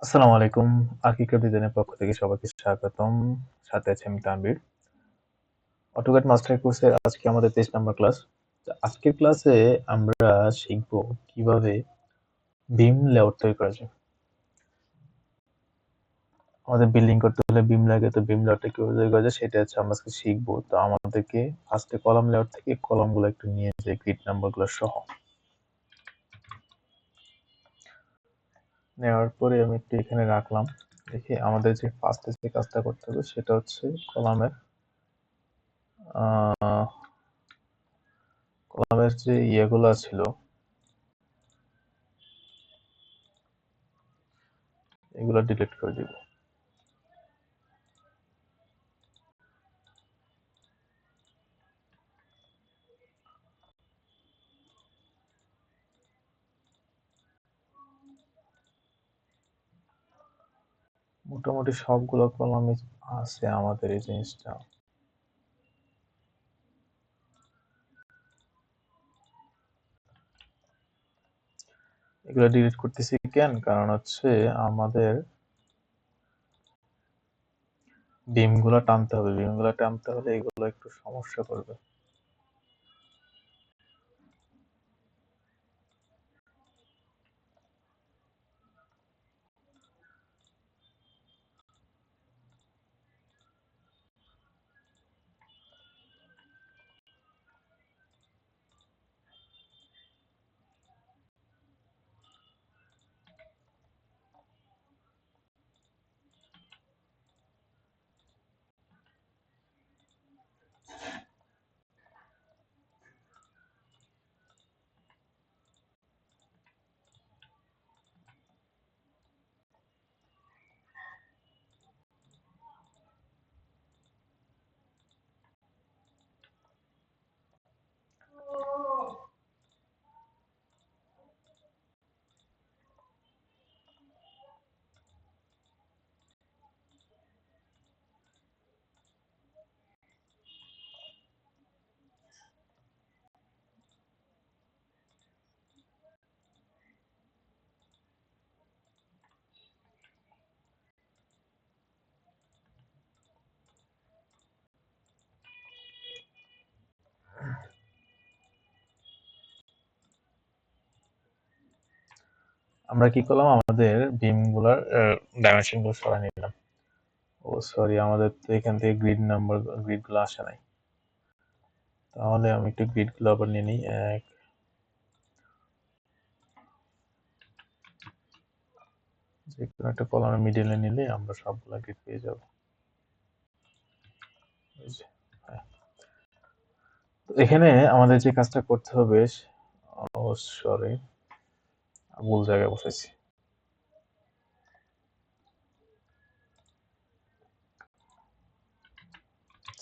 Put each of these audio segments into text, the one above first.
আসসালামু আলাইকুম। আকিকা ডিজাইনের পক্ষ থেকে সবাইকে স্বাগতম। সাথে আছি আমি তানভীর। অটোক্যাড মাস্টার কোর্সের আজকে আমাদের ২৩ নাম্বার ক্লাস। আজকের ক্লাসে আমরা শিখব কিভাবে বিম লেআউট তৈরি করা যায়। আমাদের বিল্ডিং করতে হলে বিম লাগে, তো বিম লেআউটটা কিভাবে তৈরি করা যায় সেটা হচ্ছে আমরা আজকে শিখবো। তো আমাদেরকে ফার্স্টে কলাম লেআউট থেকে কলামগুলো একটু নিয়ে যাই গ্রিড নাম্বারগুলো সহ। নেওয়ার পরে আমি একটু এখানে রাখলাম। দেখি আমাদের যে ফার্স্টে যে কাজটা করতে হবে সেটা হচ্ছে কলামের কলামের যে ইয়েগুলো ছিল এগুলো ডিলিট করে দিব। মোটামুটি সবগুলো কলামে আছে আমাদের এই জিনিসটা। এগুলো ডিলিট করতেছি কেন? কারণ হচ্ছে আমাদের বিমগুলো টানতে হবে। বিমগুলো টানতে হলে এগুলো একটু সমস্যা করবে। আমরা কি করলাম? আমাদের বিমগুলোর ডাইমেনশন গুলো সরাই নিলাম। ও সরি, আমাদের তো এখান থেকে গ্রিড গুলো আসে নাই। তাহলে আমি একটু গ্রিড গুলো আবার নিয়ে নিই। যে কোনো একটা কলামের মিডিলে নিলে আমরা সবগুলা গ্রিড পেয়ে যাব। হ্যাঁ। এখানে আমাদের যে কাজটা করতে হবে, সরি ভুল জায়গায় বসাইছি।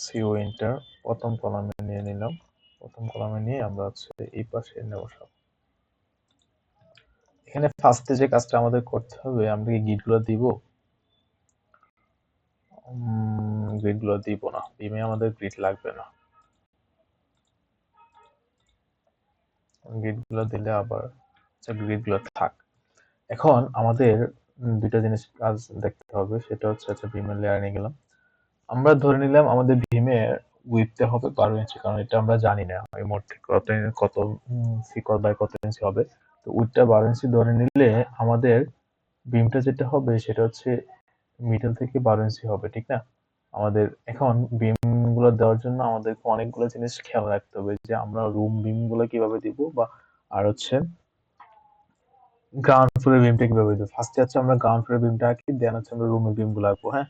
CO enter. প্রথম কলামে নিয়ে নিলাম। প্রথম কলামে নিয়ে আমরা হচ্ছে এই পাশে নেব সব। এখানে ফার্স্টে যে কাজটা আমাদের করতে হবে, আমরা কি গিটগুলো দিব? গ্রিডগুলো দিব না, বিমে আমাদের গ্রিড লাগবে না। গ্রিডগুলো দিলে আবার গ্রিডগুলো থাক। এখন আমাদের দুইটা জিনিস কাজ দেখতে হবে, সেটা হচ্ছে বিমের লেয়ার নিয়ে গেলাম। আমরা ধরে নিলাম আমাদের ভীমের উইথটা হবে 12 ইঞ্চি, কারণ এটা আমরা জানি না এই মোট কত কত কত বাই কত ইঞ্চি হবে। তো উইথটা 12 ইঞ্চি ধরে নিলে আমাদের বিমটা যেটা হবে সেটা হচ্ছে মিডল থেকে 12 ইঞ্চি হবে, ঠিক না? আমাদের এখন বিম গুলো দেওয়ার জন্য আমাদেরকে অনেকগুলো জিনিস খেয়াল রাখতে হবে, যে আমরা রুম বিম গুলো কিভাবে দিব, বা আর হচ্ছে গ্রাউন্ড ফ্লোরের বিমটা কিভাবে দিব। ফার্স্টে হচ্ছে আমরা গ্রাউন্ড ফ্লোরের বিমটা আঁকি, দেন হচ্ছে আমরা রুমের বিম গুলো আঁকবো। হ্যাঁ,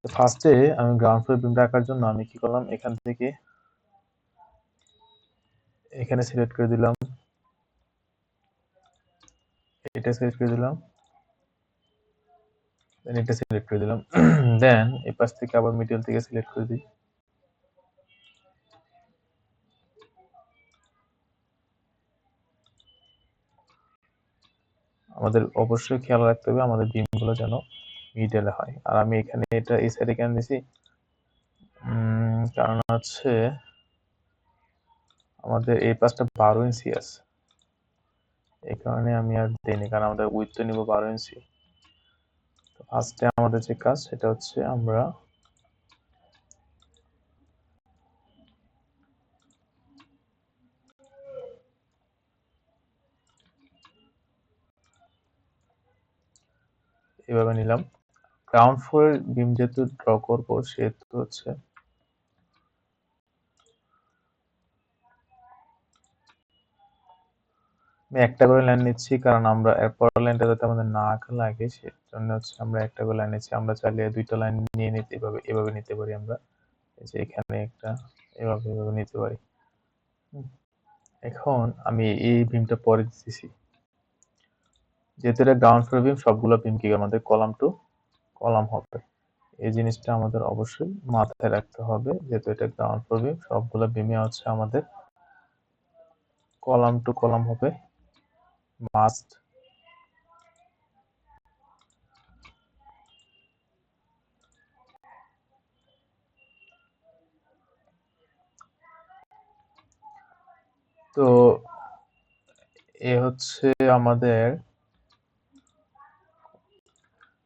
ফার্স্টে আমি গ্রাউন্ড ফ্লোর বিমটা আঁকার জন্য আমি কি করলাম, এখান থেকে এখানে সিলেক্ট করে দিলাম, এটা সিলেক্ট করে দিলাম, দেন এটা সিলেক্ট করে দিলাম। দেন এই পাশ থেকে আবার মিডল থেকে সিলেক্ট করে দিই। আমাদের অবশ্যই খেয়াল রাখতে হবে আমাদের বিমগুলো যেন মিডলে হয়। আর আমি এখানে এটা এই সাইডে কেন দিছি, কারণ হচ্ছে আমাদের এই পাশটা 12 ইঞ্চি আছে, এই কারণে আমি আর দিইনি, কারণ আমাদের উইথ তো নিব 12 ইঞ্চি। তো ফার্স্টে আমাদের যে কাজ সেটা হচ্ছে আমরা এভাবে নিলাম। গ্রাউন্ড ফ্লোরের বিম যেহেতু ড্র করবো সেহেতু হচ্ছে আমি একটা করে লাইন নিচ্ছি, কারণ আমরা পরের লাইনটা যাতে আমাদের না লাগে সেজন্য হচ্ছে আমরা একটা করে লাইন নিচ্ছি। আমরা চাইলে দুইটা লাইন নিয়ে নিতে এভাবে নিতে পারি আমরা, এই যে এখানে একটা, এভাবে নিতে পারি। এখন আমি এই বিমটা পরে দিতেছি, যেহেতু এটা গ্রাউন্ড ফ্লোর বিম, সবগুলো বিম কি আমাদের কলাম টু কলাম হবে। এই জিনিসটা আমাদের অবশ্যই মাথায় রাখতে হবে, যেহেতু এটা গ্রাউন্ড ফ্লোর বিম, সবগুলো বিমে হচ্ছে আমাদের কলাম টু কলাম হবে মাস্ট। তো এ হচ্ছে আমাদের,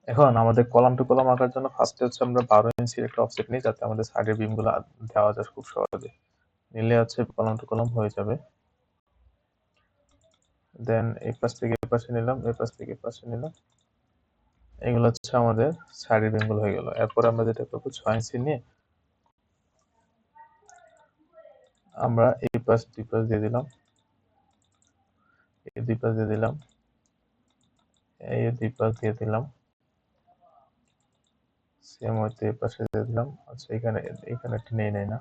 এখন আমাদের কলাম টু কলাম আঁকার জন্য ফার্স্টে হচ্ছে আমরা 12 ইঞ্চির একটা অফসেট নিই, যাতে আমাদের সাইডের বিম গুলো দেওয়া যায় খুব সহজে। নিলে হচ্ছে কলাম টু কলাম হয়ে যাবে। দেন এই পাশ থেকে এই পাশে নিলাম, এই পাশ থেকে এই পাশে নিলাম, এগুলো হচ্ছে আমাদের সাইডের বিম গুলো হয়ে গেল। এরপর আমরা যেটা করবো 6 ইঞ্চি নিয়ে আমরা এই পাশ দুই পাশ দিয়ে দিলাম, এই দুই পাশ দিয়ে দিলাম, এই দুই পাশ দিয়ে দিলাম, সেম হয়তো এই পাশে দিয়ে দিলাম। আচ্ছা এখানে এখানে একটা নেই না,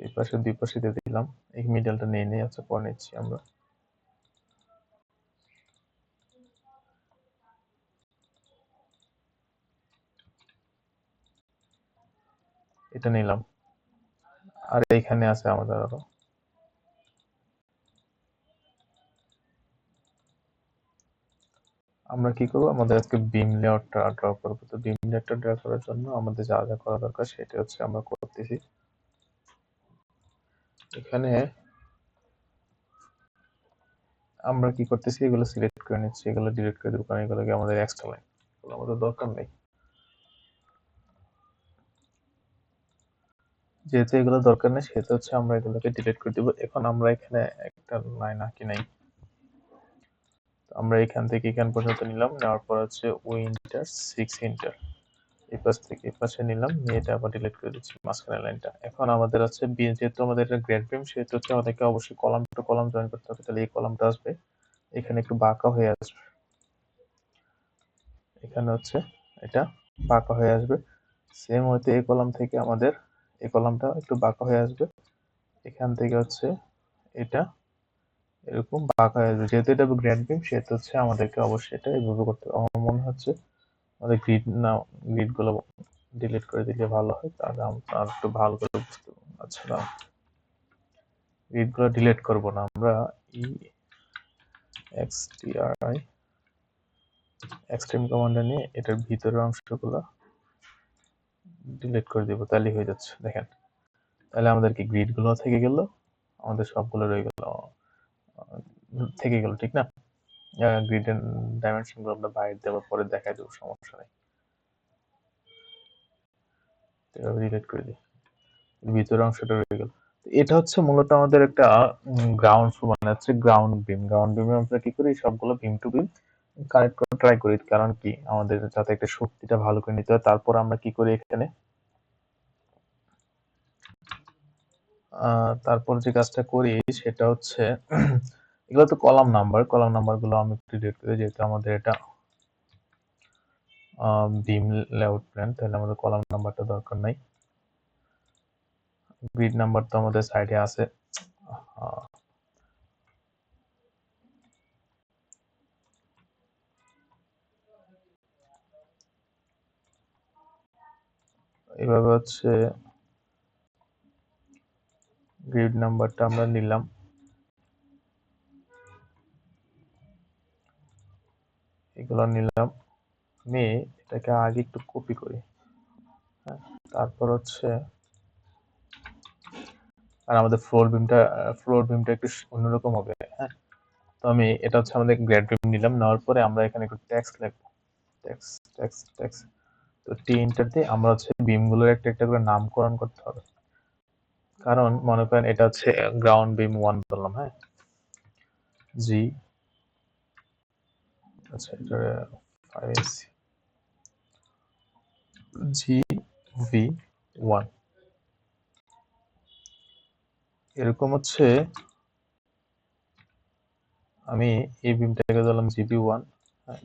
এই পাশে দুই পাশে দিয়ে দিলাম, এই মিডলটা নেই। আচ্ছা পরে নিচ্ছি আমরা। এটা নিলাম, আর এইখানে আছে আমাদের আরো। আমরা কি করবো, আমাদের আজকে বিম লেআউটটা ড্র করবো। তো বিম লেআউটটা ড্র করার জন্য আমাদের যা যা করা দরকার সেটা হচ্ছে আমরা করতেছি। এখানে আমরা কি করতেছি, এগুলো সিলেক্ট করে নিচ্ছি, এগুলো ডিলিট করে দেবো, কারণ এগুলোকে আমাদের এক্সট্রা লাইন, এগুলো আমাদের দরকার নেই। যেহেতু এগুলো দরকার নেই সেহেতু হচ্ছে আমরা এগুলোকে ডিলিট করে দিব। এখন আমরা এখানে একটা লাইন আঁকি নাই, আমরা এখান থেকে এখান পর্যন্ত নিলাম, নেওয়ার পর হচ্ছে উইন্টার 6 ইন্টার এই পাশ থেকে এই পাশে নিলাম, নিয়ে এটা আবার ডিলিট করে দিচ্ছি মাঝখানে লাইনটা। এখন আমাদের আছে যেহেতু আমাদের এটা গ্রেড বিম সেহেতু হচ্ছে আমাদেরকে অবশ্যই কলাম টু কলাম জয়েন করতে হবে। তাহলে এই কলামটা আসবে এখানে একটু বাঁকা হয়ে আসবে, এখানে হচ্ছে এটা বাঁকা হয়ে আসবে। সেম হয়তো এই কলাম থেকে আমাদের এই কলামটা একটু বাঁকা হয়ে আসবে, এখান থেকে হচ্ছে এটা এরকম বাঁকা হয়ে আসবে। যেহেতু এটা গ্রেড বিম সেহেতু হচ্ছে আমাদেরকে অবশ্যই এটা এইভাবে করতে হবে। আমার মনে হচ্ছে আমাদের গ্রিড গুলো ডিলিট করে দিলে ভালো হয়, তাহলে আর একটু ভালো করে বুঝতে পারবো। আচ্ছা না, গ্রিড গুলো ডিলিট করবো না, আমরা ই এক্সটিআরআই এক্সট্রিম কমান্ডে নিয়ে এটার ভিতরের অংশগুলো ডিলিট করে দিব, তাহলেই হয়ে যাচ্ছে। দেখেন, তাহলে আমাদের কি গ্রিড গুলো থেকে গেল, আমাদের সবগুলো রয়ে গেল, থেকে গেল, ঠিক না? গ্রিড ডাইমেনশন গুলো আমরা বাইরে দেওয়ার পরে দেখাই দেবো, সমস্যা নেই। এভাবে ডিলিট করে দিই, ভিতরের অংশটা রয়ে গেল। এটা হচ্ছে মূলত আমাদের একটা গ্রাউন্ড ফ্লোর, মানে হচ্ছে গ্রাউন্ড বিম। গ্রাউন্ড বিমে আমরা কি করি, সবগুলো বিম টু বিম কানেক্ট করে ট্রাই করি, কারণ কি আমাদের যাতে একটা শক্তিটা ভালো করে নিতে হয়। তারপর আমরা কি করি এখানে, তারপর যে কাজটা করি সেটা হচ্ছে এগুলো তো কলাম নাম্বার গুলো আমি একটু ডিলিট করি, যেহেতু আমাদের এটা বিম লেআউট প্ল্যান, তাহলে আমাদের কলাম নাম্বারটা দরকার নাই। গ্রিড নাম্বার তো আমাদের সাইডে আছে। এভাবে হচ্ছে গ্রিড নাম্বারটা আমরা নিলাম, এগুলো নিলাম, নিয়ে এটাকে আগে একটু কপি করি। হ্যাঁ, তারপর হচ্ছে আর আমাদের ফ্লোর বিমটা একটু অন্যরকম হবে। হ্যাঁ, তো আমি এটা হচ্ছে আমাদের গ্রেড বিম নিলাম, নেওয়ার পরে আমরা এখানে একটু ট্যাক্স লিখবো, ট্যাক্স ট্যাক্স ট্যাক্স। তো টি এন্টার দিয়ে আমরা হচ্ছে বিমগুলোর একটা একটা করে নামকরণ করতে হবে। কারণ মনে করেন এটা হচ্ছে গ্রাউন্ড বিম 1 বললাম। হ্যাঁ, জি, আচ্ছা এটা 5 GV1 এরকম হচ্ছে। আমি এই বিমটাকে ধরলাম GV1,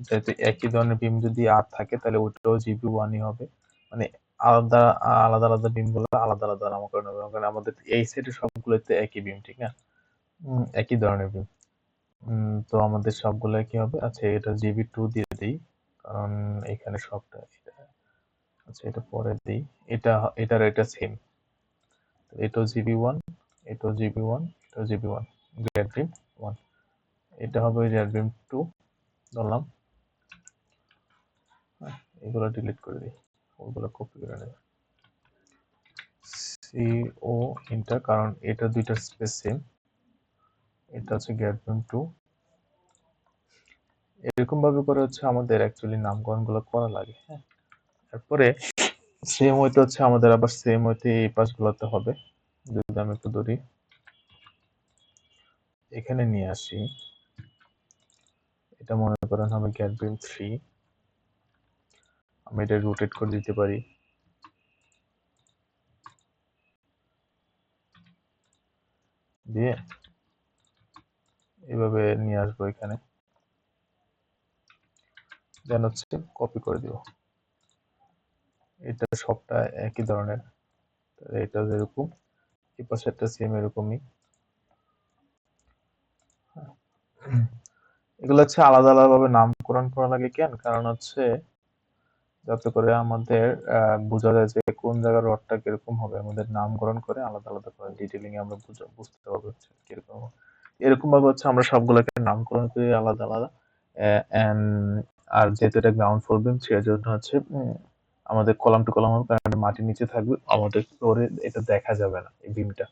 যেহেতু একই ধরনের বিম যদি আর থাকে তাহলে ওইটাও GV1ই হবে। মানে আলাদা আলাদা আলাদা বিম গুলো আলাদা আলাদা নামকরণ হবে, কারণ আমাদের এই সেটের সবগুলোতে একই বিম, ঠিক না? একই ধরনের বিম। তো আমাদের সবগুলো কি হবে? আচ্ছা এটা GB2 দিয়ে দিই, কারণ এখানে সবটা আচ্ছা এটা পরে দিই। এটা সেম, এটাও GB1, এটাও GB1, এটাও GB1, গ্রেড বিম 1। এটা হবে গ্রেড বিম 2 ধরলাম। এগুলো ডিলিট করে দিই, ওগুলো কপি করে নেব। CO এন্টার, কারণ এটা দুইটা স্পেস সেম। এটা হচ্ছে গ্রেড বিম 2। এরকম ভাবে করে হচ্ছে আমাদের অ্যাকচুয়ালি নামকরণগুলো করা লাগে। হ্যাঁ, তারপরে সেম ওয়েতে হচ্ছে আমাদের আবার সেম ওয়েতে এই পাশগুলোতে হবে। যদি আমি একটু ধরি, এখানে নিয়ে আসি, এটা মনে করেন হবে গ্রেড বিম 3। আমি এটা রোটেট করে দিতে পারি, দিয়ে এভাবে নিয়ে আসবো এখানে, দেন হচ্ছে কপি করে দিব। এটা সবটা একই ধরনের, এটা যেরকম এই পাশেরটা সেম এরকমই। এগুলো হচ্ছে আলাদা আলাদা ভাবে নামকরণ করা লাগে কেন? কারণ হচ্ছে যাতে করে আমাদের বোঝা যায় যে কোন জায়গার রডটা কিরকম হবে, আমাদের নামকরণ করে আলাদা আলাদা করে ডিটেইলিং এ আমরা বুঝতে পারবো হচ্ছে কিরকম হবে। এরকম ভাবে হচ্ছে আমরা সবগুলোকে নামকরণ করি আলাদা আলাদা। আর যেহেতু এটা গ্রাউন্ড ফ্লোর বিম, সেজন্য হচ্ছে আমাদের কলাম টু কলাম হবে, কারণ মাটির নিচে থাকবে, আমাদের ফ্লোরে এটা দেখা যাবে না এই বিমটা।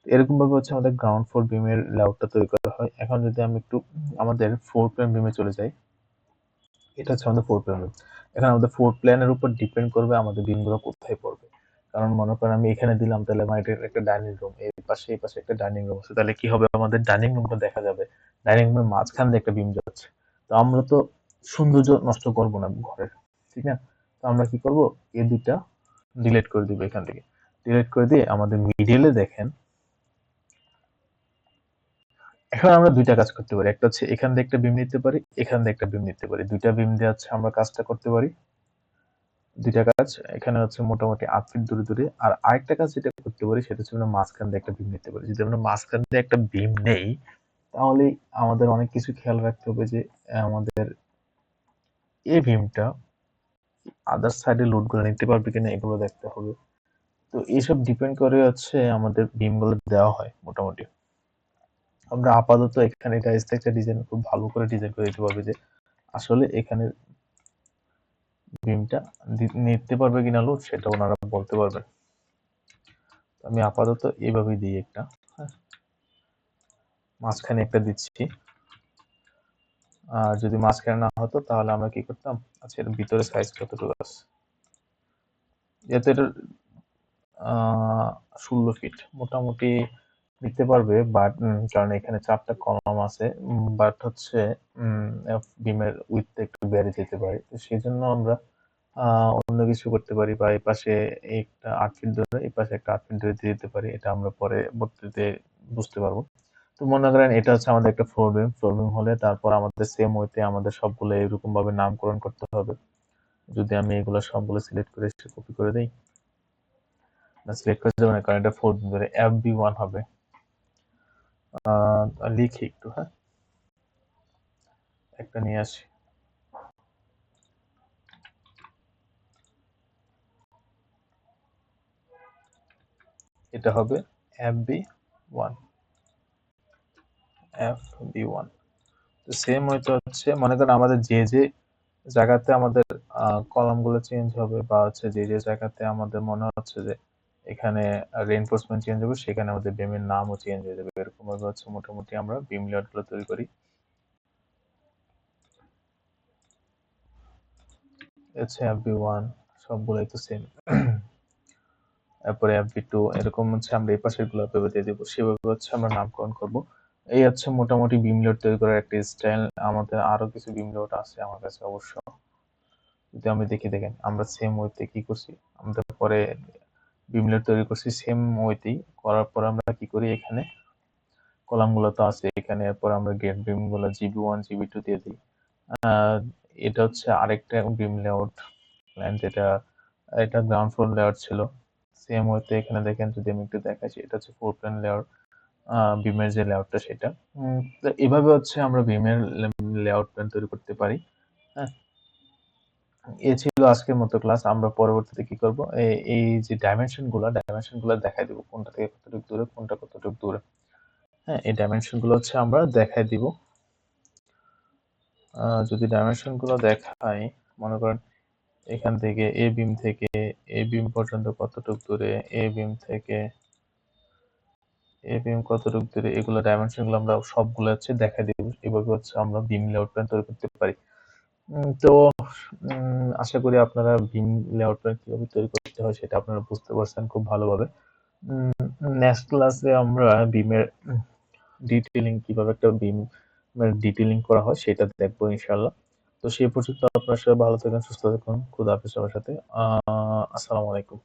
এরকম ভাবে হচ্ছে আমাদের গ্রাউন্ড ফ্লোর বিমের লেআউটটা তৈরি করা হয়। এখন যদি আমি একটু আমাদের ফ্লোর প্ল্যান বিমে চলে যাই, এটা হচ্ছে আমাদের ফ্লোর প্ল্যান বিম। এখন আমাদের ফ্লোর প্ল্যানের উপর ডিপেন্ড করবে আমাদের বিমগুলো কোথায় পড়বে। কারণ মনে করেন আমি এখানে দিলাম, তাহলে আমার এটা একটা ডাইনিং রুম, এই পাশে একটা ডাইনিং রুম আছে, তাহলে কি হবে? আমাদের ডাইনিং রুমটা দেখা যাবে, ডাইনিং রুমের মাঝখান দিয়ে একটা বিম যাচ্ছে। তো আমরা তো সৌন্দর্য নষ্ট করব না ঘরের, ঠিক না? তো আমরা কি করব, এই দুইটা ডিলিট করে দিব এখান থেকে। ডিলিট করে দিয়ে আমাদের মিডিলে দেখেন, এখন আমরা দুইটা কাজ করতে পারি। একটা হচ্ছে এখান দিয়ে একটা বিম নিতে পারি, এখান দিয়ে একটা বিম নিতে পারি। দুইটা বিম দিয়ে হচ্ছে আমরা কাজটা করতে পারি। দুইটা কাজ এখানে হচ্ছে মোটামুটি 8 ফিট দূরে দূরে। আর আরেকটা কাজ যেটা করতে পারি সেটা হচ্ছে আমরা মাঝখান দিয়ে একটা বিম নিতে পারি। যদি আমরা মাঝখান দিয়ে একটা বিম নেই, তাহলে আমাদের অনেক কিছু খেয়াল রাখতে হবে যে আমাদের এই বিমটা আদার সাইডে লোড গুলো নিতে পারবে কিনা, এগুলো দেখতে হবে। তো এইসব ডিপেন্ড করে হচ্ছে আমাদের বিম গুলো দেওয়া হয় মোটামুটি। আমরা আপাতত এখানে এটা একটা ডিজাইন খুব ভালো করে ডিজাইন করে দিতে পারবে যে আসলে এখানে বিমটা নিতে পারবে কিনা লোড, সেটা ওনারা বলতে পারবেন। আমি আপাতত এইভাবেই দিই একটা। হ্যাঁ, মাঝখানে একটা দিচ্ছি। আর যদি মাঝখানে না হতো তাহলে আমরা কি করতাম? আচ্ছা এর ভিতরে সাইজ কতটুকু আছে, যেহেতু এটা 16 ফিট মোটামুটি নিতে পারবে, বাট কারণ এখানে 4টা কলাম আছে, বাট হচ্ছে বিমের উইথটা একটু বেড়ে যেতে পারে, তো সেই জন্য আমরা অন্য কিছু করতে পারি, বা এই পাশে একটা 8 ফিট ধরে, এই পাশে একটা 8 ফিট ধরে দিয়ে দিতে পারি। এটা আমরা পরে পরবর্তীতে বুঝতে পারবো। তো মনে করেন এটা হচ্ছে আমাদের একটা ফ্লোর বিম হলে তারপর আমাদের সেম ওয়েতে আমাদের সবগুলো এরকম ভাবে নামকরণ করতে হবে। যদি আমি এগুলো সবগুলো সিলেক্ট করে কপি করে দেই, না সিলেক্ট করে যাবে না, কারণ এটা ফ্লোর বিম ধরে FB1 হবে। লিখি একটু, হ্যাঁ, একটা নিয়ে আসি। এটা হবে FB1, FB1। তো সেম হয়তো হচ্ছে মনে করেন আমাদের যে যে জায়গাতে আমাদের কলাম গুলো চেঞ্জ হবে, বা হচ্ছে যে যে জায়গাতে আমাদের মনে হচ্ছে যে এখানে রেইনফোর্সমেন্ট চেঞ্জ হবে, সেখানে আমাদের বিমের নামও চেঞ্জ হয়ে যাবে। এরকম ভাবে হচ্ছে মোটামুটি আমরা বিম লেআউট গুলো তৈরি করি। হচ্ছে FB1 সবগুলোই তো সেম। তারপরে FB2 এরকম হচ্ছে আমরা এই পাশের গুলো ভেবে দিয়ে দিব, সেভাবে হচ্ছে আমরা নামকরণ করব। এই হচ্ছে মোটামুটি বিম লেআউট তৈরি করার একটা স্টাইল। আমাদের আরো কিছু বিম লেআউট আছে আমার কাছে অবশ্য, যদি আমি দেখেন আমরা সেম ওয়েতে কি করছি, আমরা পরে বিম লেআউট তৈরি করছি সেম ওয়েতেই। করার পর আমরা কি করি, এখানে কলাম গুলো তো আছে এখানে, এরপর আমরা গেট বিম গুলো GB1 GB2 দিয়ে দিই। এটা হচ্ছে আরেকটা বিম লেআউট প্ল্যান, যেটা এটা গ্রাউন্ড ফ্লোর লেআউট ছিল। সেম ওয়েতে এখানে দেখেন, যদি আমি একটু দেখাচ্ছি, এটা হচ্ছে ফোর প্ল্যান লেআউট, বিমের যে লেআউটটা সেটা। তো এভাবে হচ্ছে আমরা বিমের লেআউট প্ল্যান তৈরি করতে পারি। হ্যাঁ, এ ছিল আজকের মতো ক্লাস। আমরা পরবর্তীতে কি করব, এই যে ডাইমেনশন গুলো দেখাই দিব, কোনটা থেকে কতটুকু দূরে, কোনটা কতটুকু দূরে। হ্যাঁ, এই ডাইমেনশন গুলো হচ্ছে আমরা দেখাই দিব। যদি ডাইমেনশন গুলো দেখাই, মনে করেন এখান থেকে এ বিম পর্যন্ত কতটুকু দূরে, এ বিম কতটুকু দূরে, এগুলো ডাইমেনশন গুলো আমরা সবগুলো হচ্ছে দেখাই দিব। এভাবে হচ্ছে আমরা বিম লেআউট প্ল্যান তৈরি করতে পারি। তো আশা করি আপনারা বিম লেআউট প্ল্যান কিভাবে তৈরি করতে হয় সেটা আপনারা বুঝতে পারছেন খুব ভালোভাবে। নেক্সট ক্লাসে আমরা বিমের কিভাবে একটা বিম ডিটেইলিং করা হয় সেটা দেখবো ইনশাআল্লাহ। তো সেই পর্যন্ত আপনারা সবাই ভালো থাকুন, সুস্থ থাকুন। খোদা হাফেজ সবার সাথে। আসসালামু আলাইকুম।